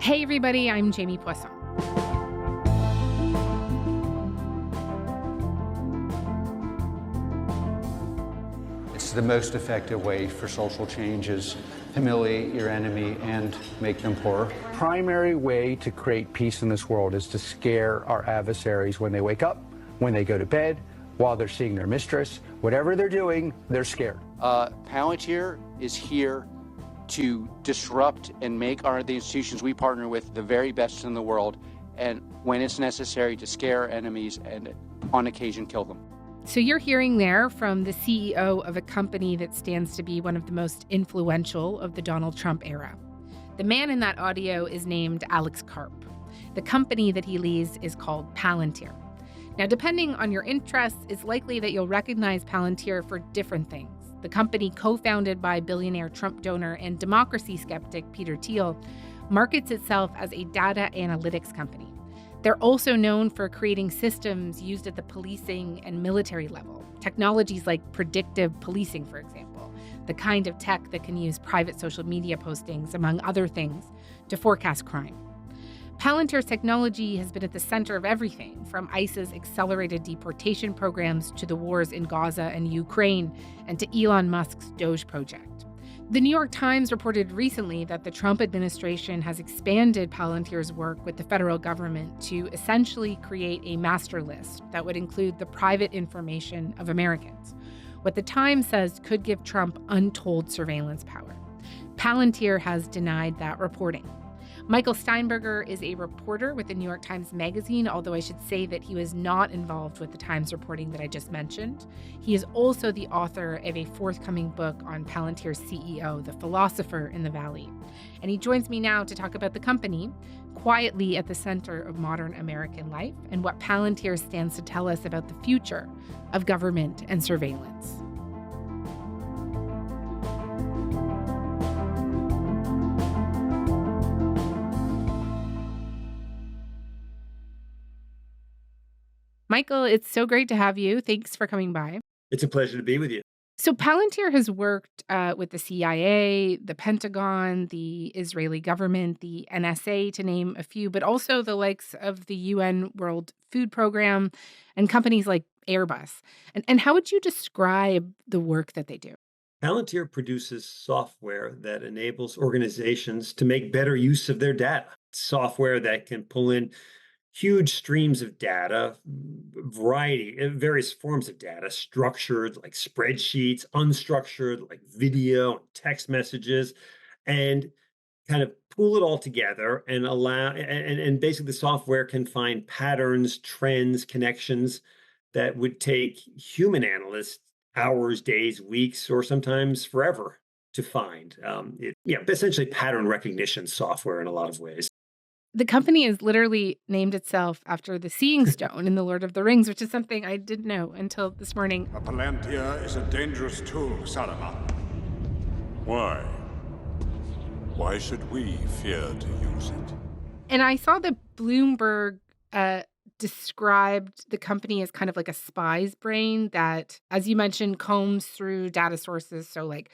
Hey everybody, I'm Jamie Poisson. It's the most effective way for social changes, humiliate your enemy and make them poorer. Primary way to create peace in this world is to scare our adversaries when they wake up, when they go to bed, while they're seeing their mistress. Whatever they're doing, they're scared. Palantir is here to disrupt and make the institutions we partner with the very best in the world, and when it's necessary, to scare enemies and on occasion kill them. So you're hearing there from the CEO of a company that stands to be one of the most influential of the Donald Trump era. The man in that audio is named Alex Karp. The company that he leads is called Palantir. Now, depending on your interests, it's likely that you'll recognize Palantir for different things. The company, co-founded by billionaire Trump donor and democracy skeptic Peter Thiel, markets itself as a data analytics company. They're also known for creating systems used at the policing and military level, technologies like predictive policing, for example, the kind of tech that can use private social media postings, among other things, to forecast crime. Palantir's technology has been at the center of everything, from ICE's accelerated deportation programs to the wars in Gaza and Ukraine, and to Elon Musk's Doge project. The New York Times reported recently that the Trump administration has expanded Palantir's work with the federal government to essentially create a master list that would include the private information of Americans, what the Times says could give Trump untold surveillance power. Palantir has denied that reporting. Michael Steinberger is a reporter with the New York Times Magazine, although I should say that he was not involved with the Times reporting that I just mentioned. He is also the author of a forthcoming book on Palantir's CEO, the philosopher in the Valley. And he joins me now to talk about the company, quietly at the center of modern American life, and what Palantir stands to tell us about the future of government and surveillance. Michael, it's so great to have you. Thanks for coming by. It's a pleasure to be with you. So Palantir has worked with the CIA, the Pentagon, the Israeli government, the NSA, to name a few, but also the likes of the UN World Food Program and companies like Airbus. And how would you describe the work that they do? Palantir produces software that enables organizations to make better use of their data. Software that can pull in huge streams of data, various forms of data, structured like spreadsheets, unstructured like video, and text messages, and kind of pull it all together and and basically the software can find patterns, trends, connections that would take human analysts hours, days, weeks, or sometimes forever to find. Essentially pattern recognition software in a lot of ways. The company has literally named itself after the Seeing Stone in The Lord of the Rings, which is something I didn't know until this morning. A Palantir is a dangerous tool, Saruman. Why? Why should we fear to use it? And I saw that Bloomberg described the company as kind of like a spy's brain that, as you mentioned, combs through data sources. So like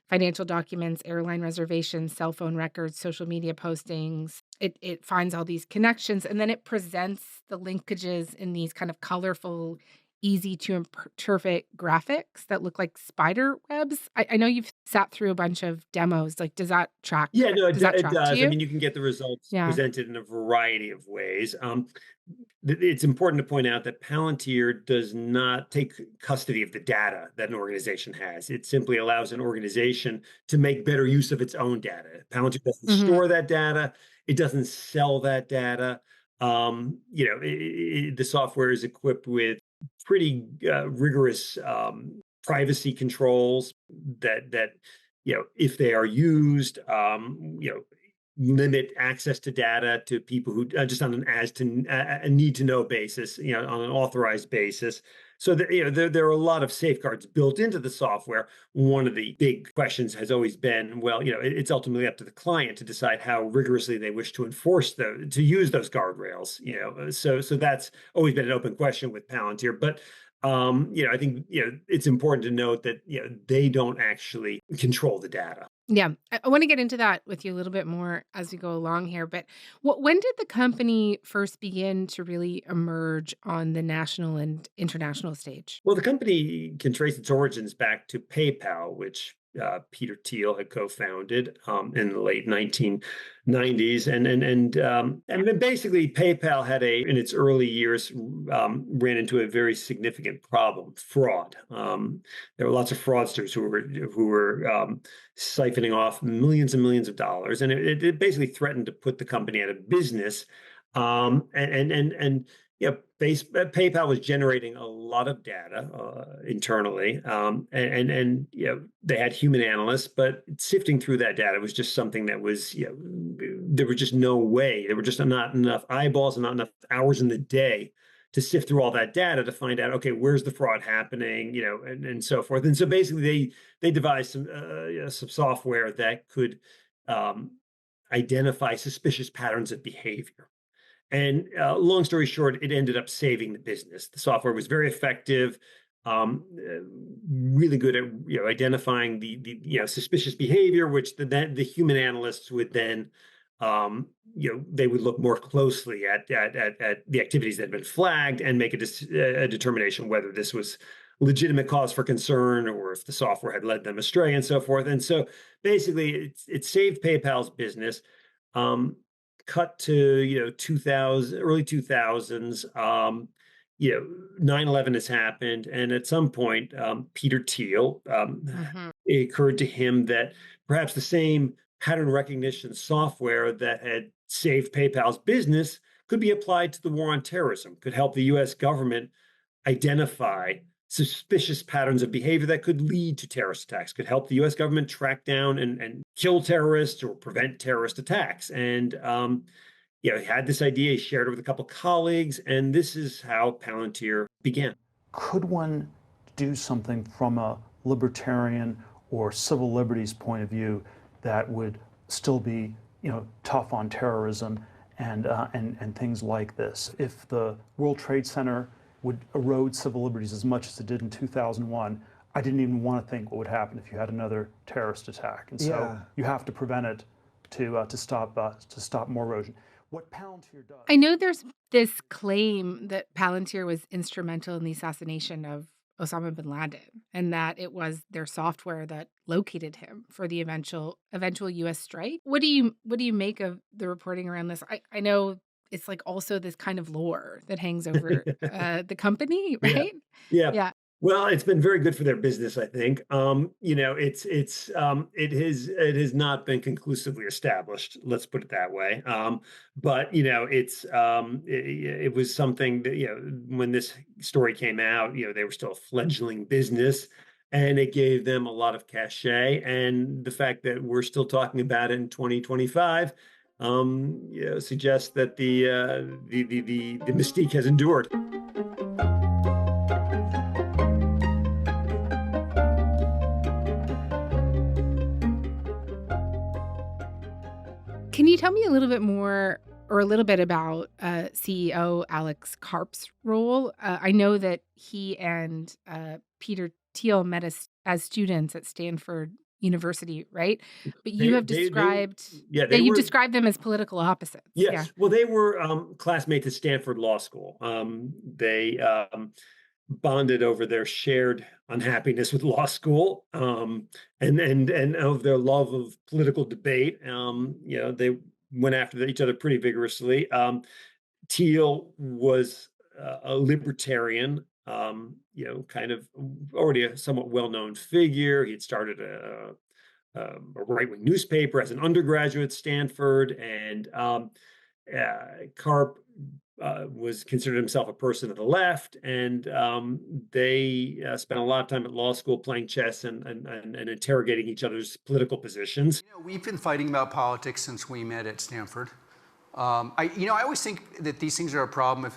financial documents, airline reservations, cell phone records, social media postings. It finds all these connections, and then it presents the linkages in these kind of colorful, easy to interpret graphics that look like spider webs. I know you've sat through a bunch of demos. Like, does that track? Yeah, no, it does. You? I mean, you can get the results presented in a variety of ways. It's important to point out that Palantir does not take custody of the data that an organization has. It simply allows an organization to make better use of its own data. Palantir doesn't store that data. It doesn't sell that data. The software is equipped with pretty rigorous privacy controls that if they are used, limit access to data to people who just on a need to know basis, on an authorized basis. So there are a lot of safeguards built into the software. One of the big questions has always been, it's ultimately up to the client to decide how rigorously they wish to enforce to use those guardrails. So that's always been an open question with Palantir. But I think, it's important to note that, they don't actually control the data. Yeah, I want to get into that with you a little bit more as we go along here. But when did the company first begin to really emerge on the national and international stage? Well, the company can trace its origins back to PayPal, which Peter Thiel had co-founded in the late 1990s, and then basically PayPal had in its early years ran into a very significant problem: fraud. There were lots of fraudsters who were siphoning off millions and millions of dollars, and it basically threatened to put the company out of business. PayPal was generating a lot of data internally, and they had human analysts, but sifting through that data was just something that was, there was just no way. There were just not enough eyeballs and not enough hours in the day to sift through all that data to find out, okay, where's the fraud happening, and so forth. And so basically, they devised some software that could identify suspicious patterns of behavior. And long story short, it ended up saving the business. The software was very effective, really good at identifying the suspicious behavior, which the human analysts would then they would look more closely at the activities that had been flagged and make a determination whether this was legitimate cause for concern or if the software had led them astray and so forth. And so basically, it saved PayPal's business. Cut to 2000, early 2000s, 9/11 has happened, and at some point, Peter Thiel, it occurred to him that perhaps the same pattern recognition software that had saved PayPal's business could be applied to the war on terrorism, could help the U.S. government identify suspicious patterns of behavior that could lead to terrorist attacks, could help the U.S. government track down and kill terrorists or prevent terrorist attacks. And, he had this idea, he shared it with a couple colleagues, and this is how Palantir began. Could one do something from a libertarian or civil liberties point of view that would still be, tough on terrorism and things like this? If the World Trade Center would erode civil liberties as much as it did in 2001, I didn't even want to think what would happen if you had another terrorist attack. And so you have to prevent it to stop more erosion. What Palantir does. I know there's this claim that Palantir was instrumental in the assassination of Osama bin Laden, and that it was their software that located him for the eventual U.S. strike. What do you make of the reporting around this? I know it's like also this kind of lore that hangs over the company, right? Yeah. Well, it's been very good for their business, I think. It has not been conclusively established. Let's put it that way. But it was something that when this story came out, they were still a fledgling business, and it gave them a lot of cachet. And the fact that we're still talking about it in 2025. Suggests that the mystique has endured. Can you tell me a little bit more or a little bit about CEO Alex Karp's role? I know that he and Peter Thiel met as students at Stanford University, right? But you have described, you've described them as political opposites. Yes. Yeah. Well, they were classmates at Stanford Law School. They bonded over their shared unhappiness with law school, and of their love of political debate. They went after each other pretty vigorously. Thiel was a libertarian, kind of already a somewhat well-known figure. He had started a right-wing newspaper as an undergraduate at Stanford, and Karp was considered himself a person of the left, and they spent a lot of time at law school playing chess and interrogating each other's political positions. We've been fighting about politics since we met at Stanford. I always think that these things are a problem if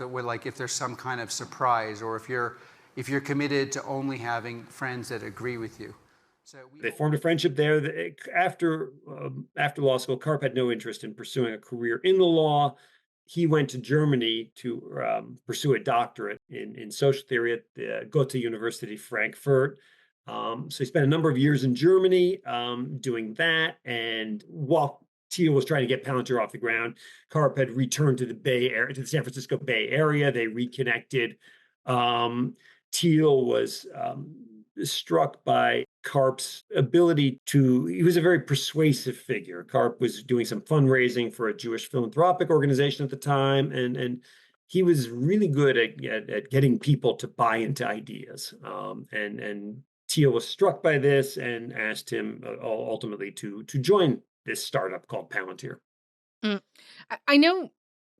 there's some kind of surprise, or if you're committed to only having friends that agree with you. So they formed a friendship there. After law school, Karp had no interest in pursuing a career in the law. he went to Germany to pursue a doctorate in social theory at the Goethe University Frankfurt. So he spent a number of years in Germany doing that. And while Thiel was trying to get Palantir off the ground, Karp had returned to the Bay Area, to the San Francisco Bay Area. They reconnected. Thiel was struck by Karp's ability he was a very persuasive figure. Karp was doing some fundraising for a Jewish philanthropic organization at the time, and he was really good at getting people to buy into ideas. And Thiel was struck by this and asked him ultimately to join this startup called Palantir. I know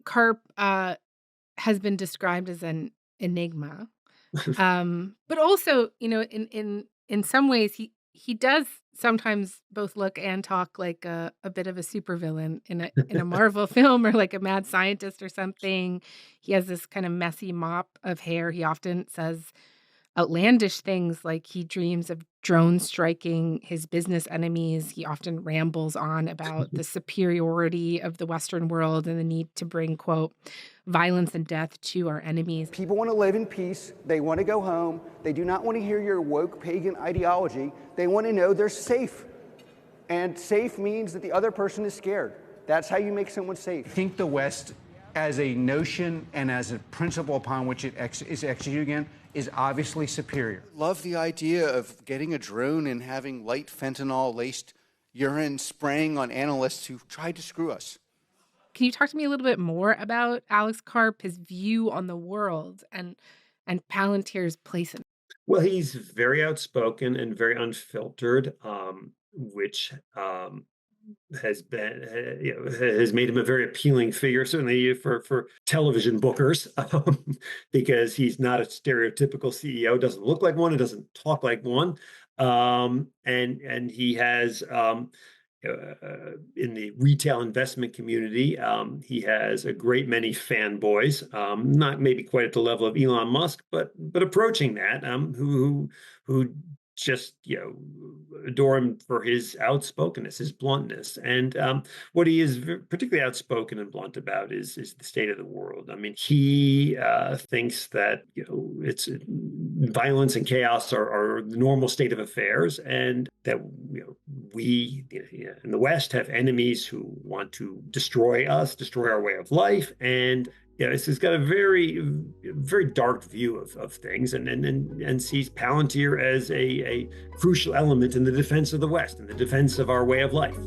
Karp has been described as an enigma. But also, in some ways, he does sometimes both look and talk like a bit of a supervillain in a Marvel film, or like a mad scientist or something. He has this kind of messy mop of hair. He often says outlandish things like he dreams of drones striking his business enemies. He often rambles on about the superiority of the Western world and the need to bring, quote, violence and death to our enemies. People want to live in peace. They want to go home. They do not want to hear your woke pagan ideology. They want to know they're safe. And safe means that the other person is scared. That's how you make someone safe. I think the West, as a notion and as a principle upon which it is executed again, is obviously superior. Love the idea of getting a drone and having light fentanyl-laced urine spraying on analysts who tried to screw us. Can you talk to me a little bit more about Alex Karp, his view on the world, and Palantir's place in it? Well, he's very outspoken and very unfiltered, which has made him a very appealing figure, certainly for television bookers, because he's not a stereotypical CEO, doesn't look like one, and doesn't talk like one, and he has in the retail investment community, he has a great many fanboys, not maybe quite at the level of Elon Musk, but approaching that, who just adore him for his outspokenness, his bluntness, and what he is particularly outspoken and blunt about is the state of the world. I mean, he thinks that it's violence and chaos are the normal state of affairs, and that we in the West have enemies who want to destroy us, destroy our way of life, and it's got a very, very dark view of things, and sees Palantir as a crucial element in the defense of the West, in the defense of our way of life.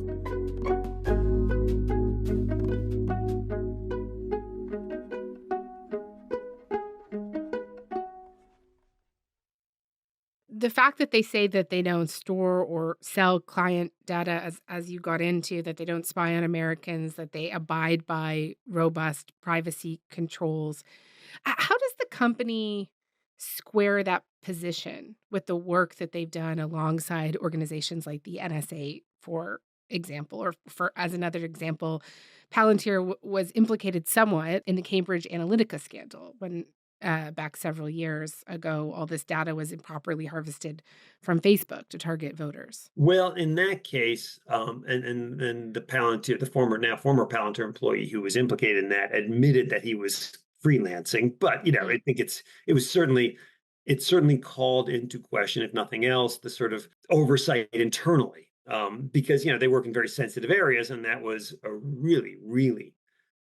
The fact that they say that they don't store or sell client data, as you got into, that they don't spy on Americans, that they abide by robust privacy controls. How does the company square that position with the work that they've done alongside organizations like the NSA, for example, or as another example, Palantir was implicated somewhat in the Cambridge Analytica scandal when back several years ago, all this data was improperly harvested from Facebook to target voters. Well, in that case, and the Palantir, the former Palantir employee who was implicated in that, admitted that he was freelancing. But I think it certainly called into question, if nothing else, the sort of oversight internally, because they work in very sensitive areas, and that was a really, really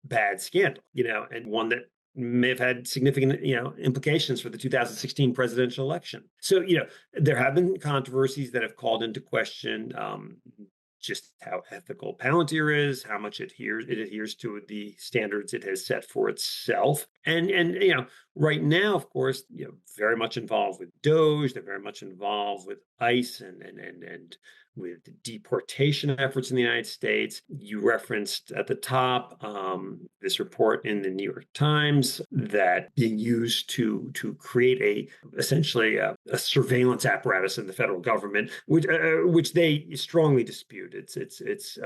bad scandal, and one that may have had significant, implications for the 2016 presidential election. So, there have been controversies that have called into question just how ethical Palantir is, how much it adheres to the standards it has set for itself. And right now, of course, very much involved with DOJ, they're very much involved with ICE and with deportation efforts in the United States. You referenced at the top this report in the New York Times that being used to create essentially a surveillance apparatus in the federal government, which they strongly dispute. It's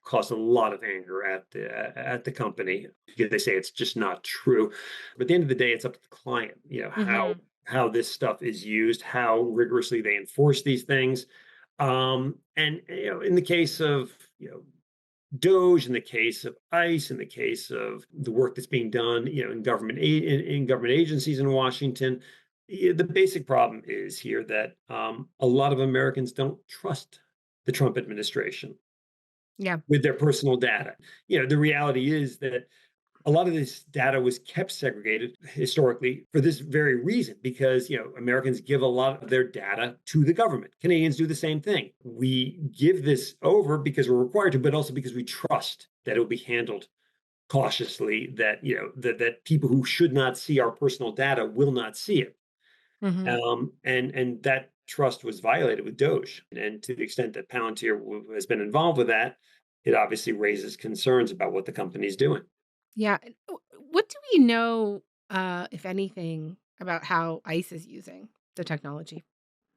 caused a lot of anger at the company because they say it's just not true. But at the end of the day, it's up to the client, how this stuff is used, how rigorously they enforce these things. And in the case of DOJ, in the case of ICE, in the case of the work that's being done, in government in government agencies in Washington. The basic problem is here that a lot of Americans don't trust the Trump administration Yeah. with their personal data. The reality is that a lot of this data was kept segregated historically for this very reason, because Americans give a lot of their data to the government. Canadians do the same thing. We give this over because we're required to, but also because we trust that it will be handled cautiously, that that people who should not see our personal data will not see it. And that trust was violated with DOJ. And to the extent that Palantir has been involved with that, it obviously raises concerns about what the company is doing. Yeah. What do we know, if anything, about how ICE is using the technology?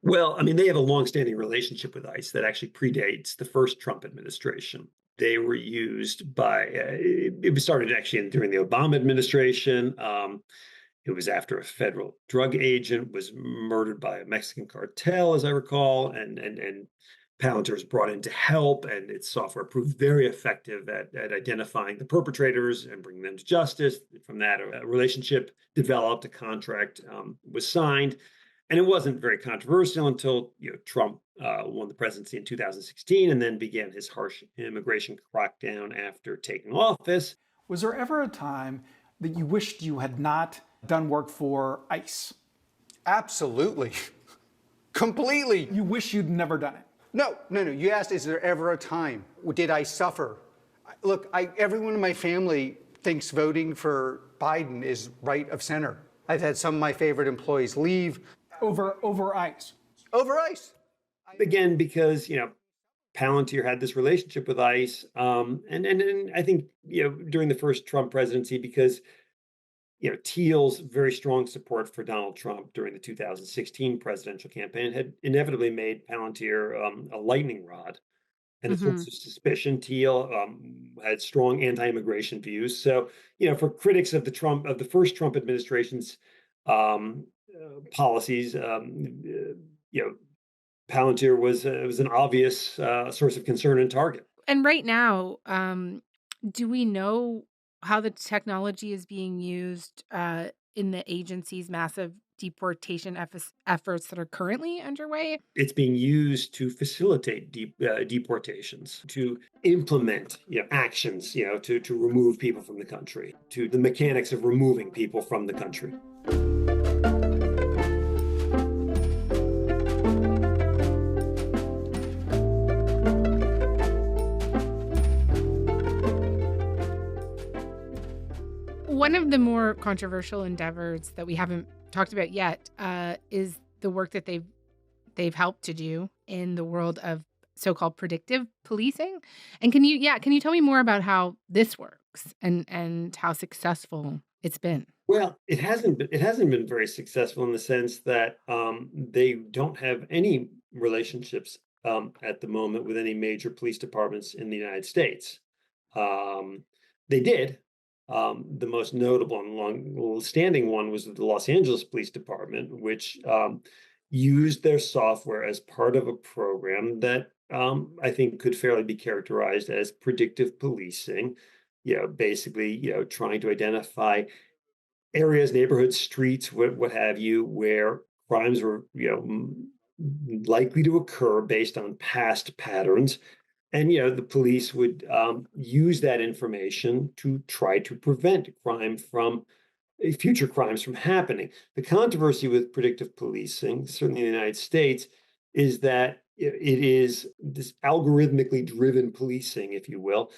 Well, I mean, they have a longstanding relationship with ICE that actually predates the first Trump administration. They were used by, it was started actually during the Obama administration. It was after a federal drug agent was murdered by a Mexican cartel, as I recall, and Palantir was brought in to help, and its software proved very effective at identifying the perpetrators and bringing them to justice. From that, a relationship developed, a contract was signed, and it wasn't very controversial until Trump won the presidency in 2016 and then began his harsh immigration crackdown after taking office. Was there ever a time that you wished you had not done work for ICE? Absolutely. Completely. You wish you'd never done it? No. You asked, is there ever a time? Did I suffer? Look, everyone in my family thinks voting for Biden is right of center. I've had some of my favorite employees leave. Over ICE? Over ICE. Again, because, Palantir had this relationship with ICE. And I think, during the first Trump presidency, because Thiel's very strong support for Donald Trump during the 2016 presidential campaign had inevitably made Palantir a lightning rod and a source of suspicion. Thiel had strong anti-immigration views. So, for critics of the first Trump administration's policies, Palantir was an obvious source of concern and target. And right now, do we know how the technology is being used in the agency's massive deportation efforts that are currently underway? It's being used to facilitate deportations, to implement actions, to remove people from the country, to the mechanics of removing people from the country. One of the more controversial endeavors that we haven't talked about yet is the work that they've helped to do in the world of so-called predictive policing. And can you tell me more about how this works and how successful it's been? Well, it hasn't been very successful in the sense that they don't have any relationships at the moment with any major police departments in the United States. They did. The most notable and long-standing one was the Los Angeles Police Department, which used their software as part of a program that I think could fairly be characterized as predictive policing. Basically, trying to identify areas, neighborhoods, streets, what have you, where crimes were, likely to occur based on past patterns. And, the police would use that information to try to prevent future crimes from happening. The controversy with predictive policing, certainly in the United States, is that it is this algorithmically driven policing, if you will,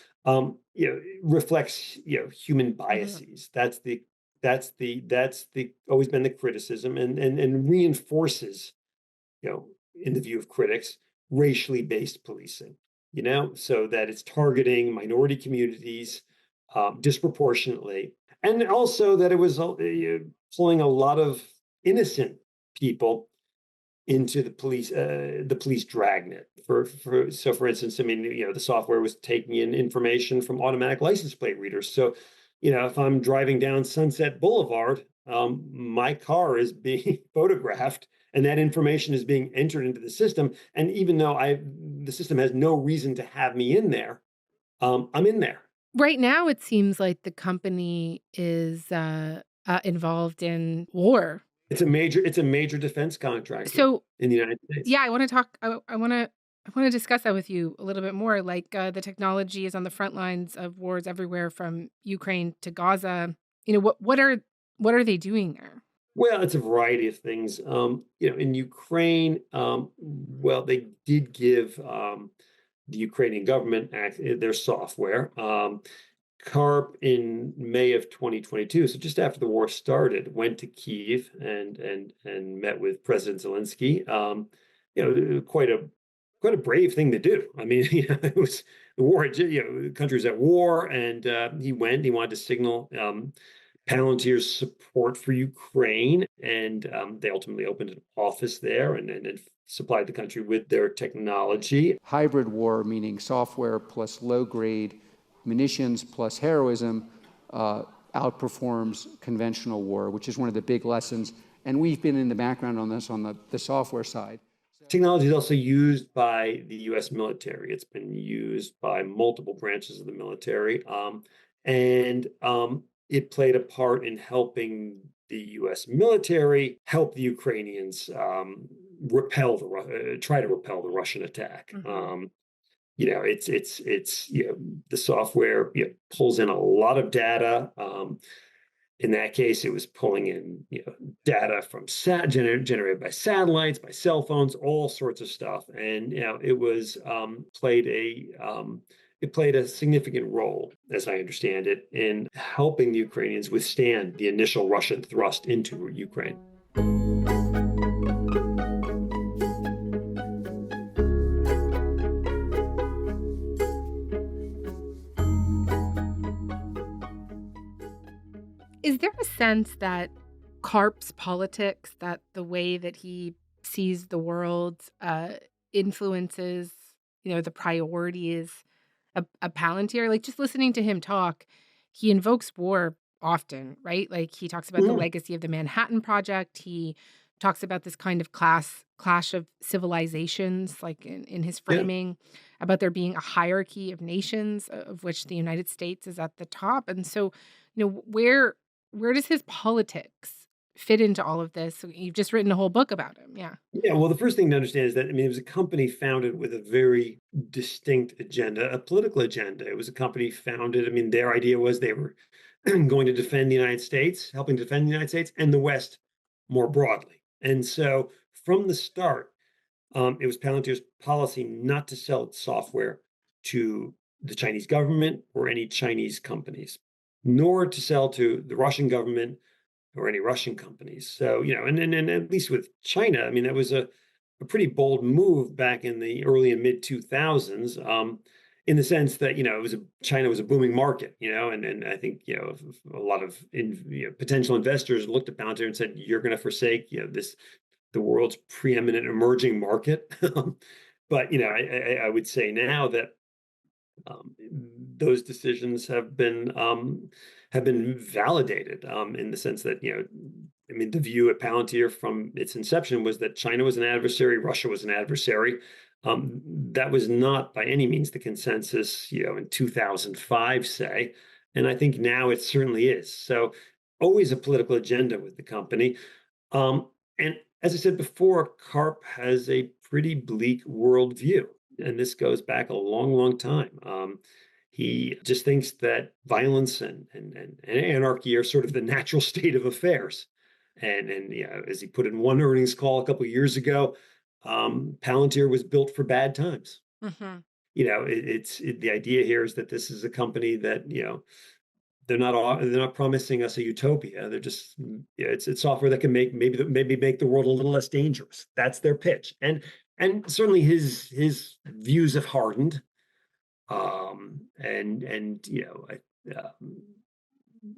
reflects, human biases. That's always been the criticism, and reinforces, in the view of critics, racially based policing. So that it's targeting minority communities disproportionately, and also that it was pulling a lot of innocent people into the police dragnet. For instance, I mean, the software was taking in information from automatic license plate readers. So, if I'm driving down Sunset Boulevard, my car is being photographed, and that information is being entered into the system. And even though the system has no reason to have me in there, I'm in there. Right now, it seems like the company is involved in war. It's a major defense contractor So, in the United States. yeah, I want to talk. I want to discuss that with you a little bit more. Like the technology is on the front lines of wars everywhere from Ukraine to Gaza. What are they doing there? Well, it's a variety of things. In Ukraine, well, they did give the Ukrainian government their software. Karp in May of 2022, so just after the war started, went to Kyiv and met with President Zelensky. Quite a brave thing to do. I mean, it was the war. The country was at war, and he went. He wanted to signal Palantir's support for Ukraine, and they ultimately opened an office there and supplied the country with their technology. Hybrid war, meaning software plus low-grade munitions plus heroism, outperforms conventional war, which is one of the big lessons. And we've been in the background on this on the software side. Technology is also used by the U.S. military. It's been used by multiple branches of the military, and it played a part in helping the U.S. military help the Ukrainians try to repel the Russian attack. Mm-hmm. The software pulls in a lot of data. In that case, it was pulling in data from generated by satellites, by cell phones, all sorts of stuff, and it was it played a significant role, as I understand it, in helping the Ukrainians withstand the initial Russian thrust into Ukraine. Is there a sense that Karp's politics, that the way that he sees the world, influences, the priorities of Palantir? Like, just listening to him talk, he invokes war often, right? Like, he talks about the legacy of the Manhattan Project. He talks about this kind of clash of civilizations, like in his framing, about there being a hierarchy of nations, of which the United States is at the top. And so, where does his politics fit into all of this? So you've just written a whole book about him. Yeah. Yeah. Well, the first thing to understand is that, it was a company founded with a very distinct agenda, a political agenda. It was a company founded. Their idea was they were going to defend the United States, helping defend the United States and the West more broadly. And so from the start, it was Palantir's policy not to sell its software to the Chinese government or any Chinese companies, nor to sell to the Russian government or any Russian companies. So, and at least with China, that was a pretty bold move back in the early and mid 2000s, in the sense that, China was a booming market, and I think, a lot of potential investors looked at Palantir and said, you're going to forsake, the world's preeminent emerging market. But, I would say now that those decisions have been validated, in the sense that the view at Palantir from its inception was that China was an adversary, Russia was an adversary. That was not by any means the consensus, in 2005, say, and I think now it certainly is. So always a political agenda with the company, and as I said before, Karp has a pretty bleak worldview. And this goes back a long, long time. He just thinks that violence and anarchy are sort of the natural state of affairs. And as he put in one earnings call a couple of years ago, Palantir was built for bad times. Mm-hmm. The idea here is that this is a company that they're not promising us a utopia. They're just it's software that can maybe make the world a little less dangerous. That's their pitch. And certainly his views have hardened,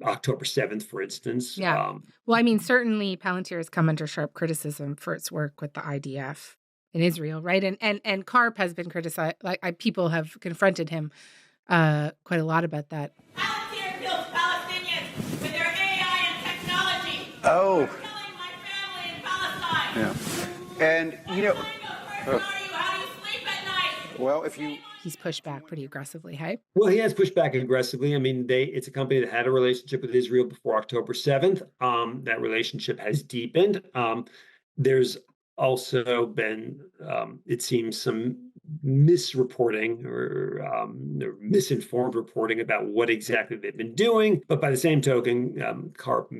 October 7th, for instance. Yeah. Well, certainly Palantir has come under sharp criticism for its work with the IDF in Israel, right? And Karp has been criticized. People have confronted him quite a lot about that. Palantir kills Palestinians with their AI and technology. Oh. They're killing my family in Palestine. Yeah. And How do you sleep at night? well, if you he's pushed back pretty aggressively, hey? Well, he has pushed back aggressively. I mean, it's a company that had a relationship with Israel before October 7th. That relationship has deepened. There's also been, it seems, some misreporting or misinformed reporting about what exactly they've been doing. But by the same token, Karp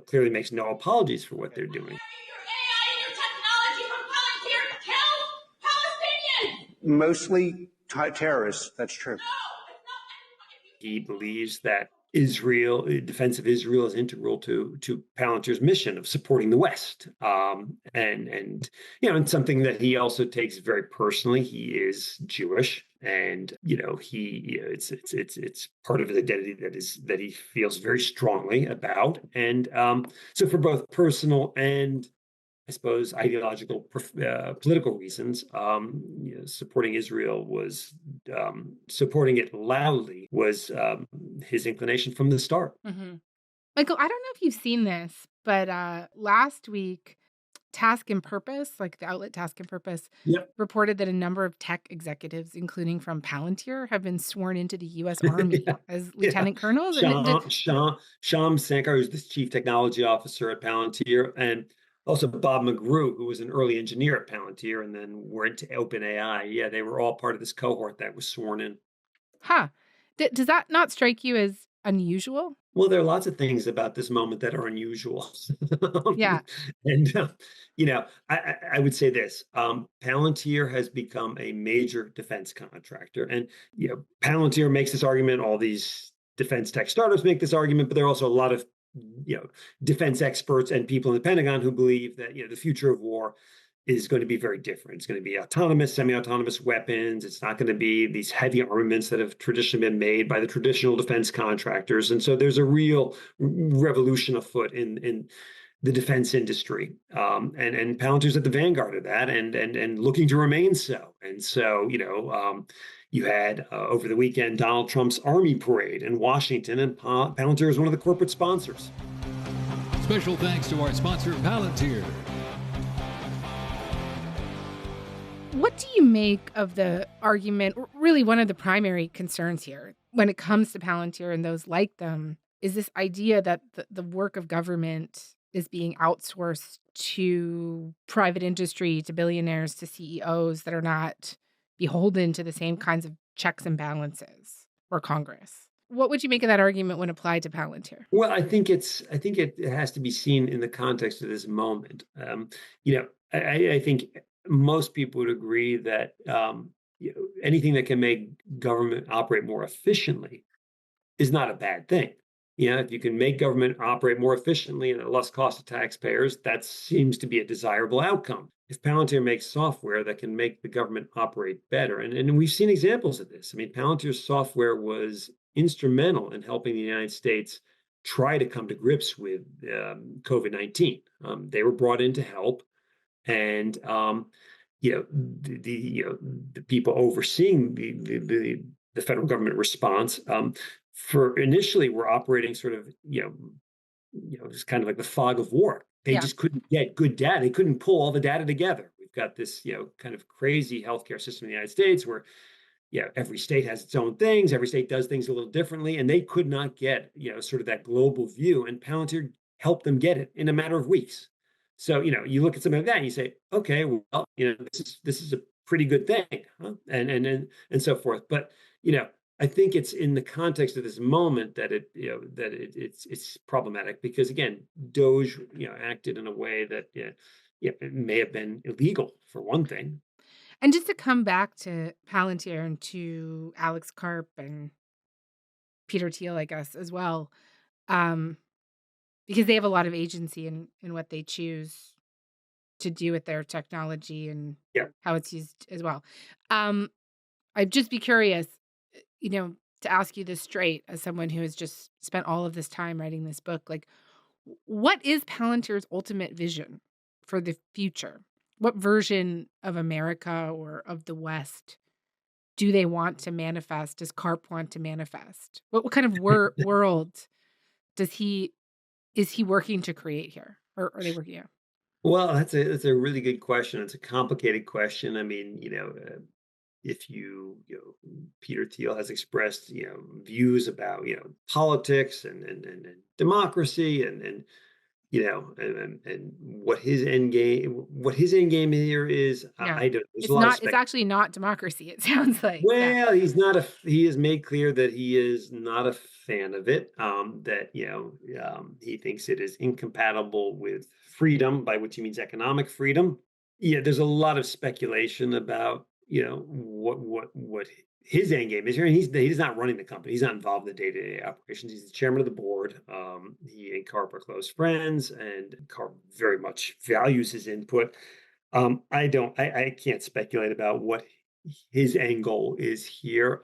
clearly makes no apologies for what they're doing. Your AI and your technology from Palantir kills Palestinians! Mostly terrorists, that's true. He believes that Israel, defense of Israel, is integral to Palantir's mission of supporting the West, and something that he also takes very personally. He is Jewish, and it's part of his identity that he feels very strongly about, and so for both personal and, I suppose, ideological, political reasons, supporting Israel was supporting it loudly was his inclination from the start. Mm-hmm. Michael, I don't know if you've seen this, but last week, Task and Purpose, like the outlet Task and Purpose, reported that a number of tech executives, including from Palantir, have been sworn into the U.S. Army as lieutenant colonels. Sham Sankar, who's the chief technology officer at Palantir, and also Bob McGrew, who was an early engineer at Palantir and then went to OpenAI. Yeah, they were all part of this cohort that was sworn in. Huh. Does that not strike you as unusual? Well, there are lots of things about this moment that are unusual. Yeah. And, I would say this. Palantir has become a major defense contractor. And, Palantir makes this argument. All these defense tech startups make this argument, but there are also a lot of defense experts and people in the Pentagon who believe that, the future of war is going to be very different. It's going to be autonomous, semi-autonomous weapons. It's not going to be these heavy armaments that have traditionally been made by the traditional defense contractors. And so there's a real revolution afoot in the defense industry. And Palantir's at the vanguard of that and looking to remain so. And so, you had over the weekend Donald Trump's Army Parade in Washington, and Palantir is one of the corporate sponsors. Special thanks to our sponsor, Palantir. What do you make of the argument, really one of the primary concerns here when it comes to Palantir and those like them, is this idea that the work of government is being outsourced to private industry, to billionaires, to CEOs that are not beholden to the same kinds of checks and balances or Congress. What would you make of that argument when applied to Palantir? Well, I think it has to be seen in the context of this moment. I think most people would agree that anything that can make government operate more efficiently is not a bad thing. If you can make government operate more efficiently and at less cost to taxpayers, that seems to be a desirable outcome. If Palantir makes software that can make the government operate better, and we've seen examples of this. I mean, Palantir's software was instrumental in helping the United States try to come to grips with COVID-19. They were brought in to help, and the people overseeing the federal government response for initially were operating sort of it's kind of like the fog of war. They just couldn't get good data. They couldn't pull all the data together. We've got this kind of crazy healthcare system in the United States where every state has its own things. Every state does things a little differently, and they could not get sort of that global view. And Palantir helped them get it in a matter of weeks. So you look at something like that and you say, okay, well, this is a pretty good thing, huh? and so forth. But I think it's in the context of this moment that it's problematic because again, DOGE acted in a way that it may have been illegal for one thing. And just to come back to Palantir and to Alex Karp and Peter Thiel, I guess, as well, because they have a lot of agency in what they choose to do with their technology and how it's used as well. I'd just be curious, to ask you this straight as someone who has just spent all of this time writing this book, like, what is Palantir's ultimate vision for the future? What version of America or of the West do they want to manifest? Does Karp want to manifest? What kind of world is he working to create here? Or are they working out? Well, that's a really good question. It's a complicated question. I mean, if Peter Thiel has expressed, views about, politics and democracy and what his end game here is. Yeah. I don't. It's actually not democracy. It sounds like. Well, he has made clear that he is not a fan of it. That he thinks it is incompatible with freedom, by which he means economic freedom. Yeah, there's a lot of speculation about what his end game is here, and he's not running the company. He's not involved in the day-to-day operations. He's the chairman of the board. He and Karp are close friends, and Karp very much values his input. I can't speculate about what his end goal is here.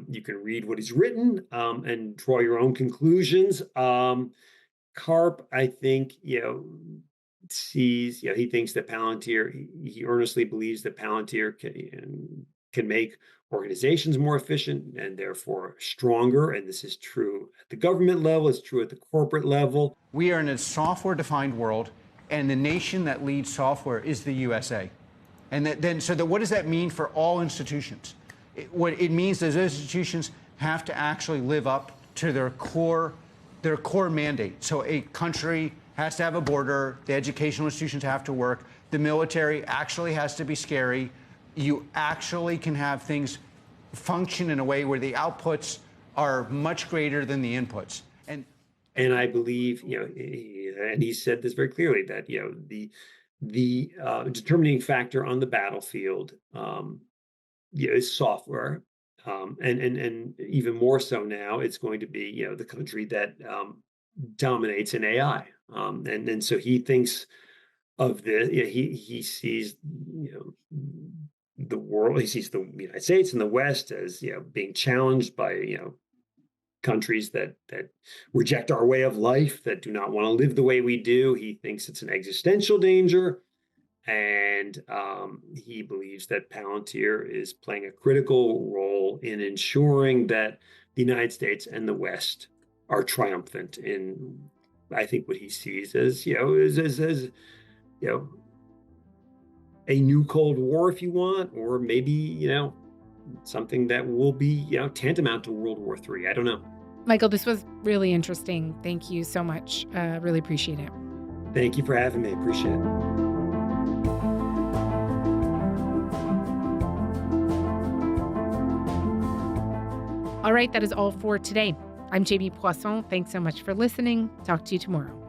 You can read what he's written and draw your own conclusions. Karp, I think, sees, he thinks that Palantir, he earnestly believes that Palantir can make organizations more efficient and therefore stronger. And this is true at the government level, it's true at the corporate level. We are in a software-defined world, and the nation that leads software is the USA. And what does that mean for all institutions? What it means is those institutions have to actually live up to their core mandate. So a country has to have a border, the educational institutions have to work, the military actually has to be scary. You actually can have things function in a way where the outputs are much greater than the inputs. And I believe, and he said this very clearly, that, the determining factor on the battlefield, is software. And even more so now, it's going to be, the country that dominates in AI. And so he thinks of this, he sees, the world, he sees the United States and the West as, being challenged by, countries that reject our way of life, that do not want to live the way we do. He thinks it's an existential danger. And he believes that Palantir is playing a critical role in ensuring that the United States and the West are triumphant in, I think, what he sees as, a new Cold War, if you want, or maybe, something that will be, tantamount to World War III. I don't know. Michael, this was really interesting. Thank you so much. Really appreciate it. Thank you for having me. Appreciate it. All right, that is all for today. I'm Jamie Poisson. Thanks so much for listening. Talk to you tomorrow.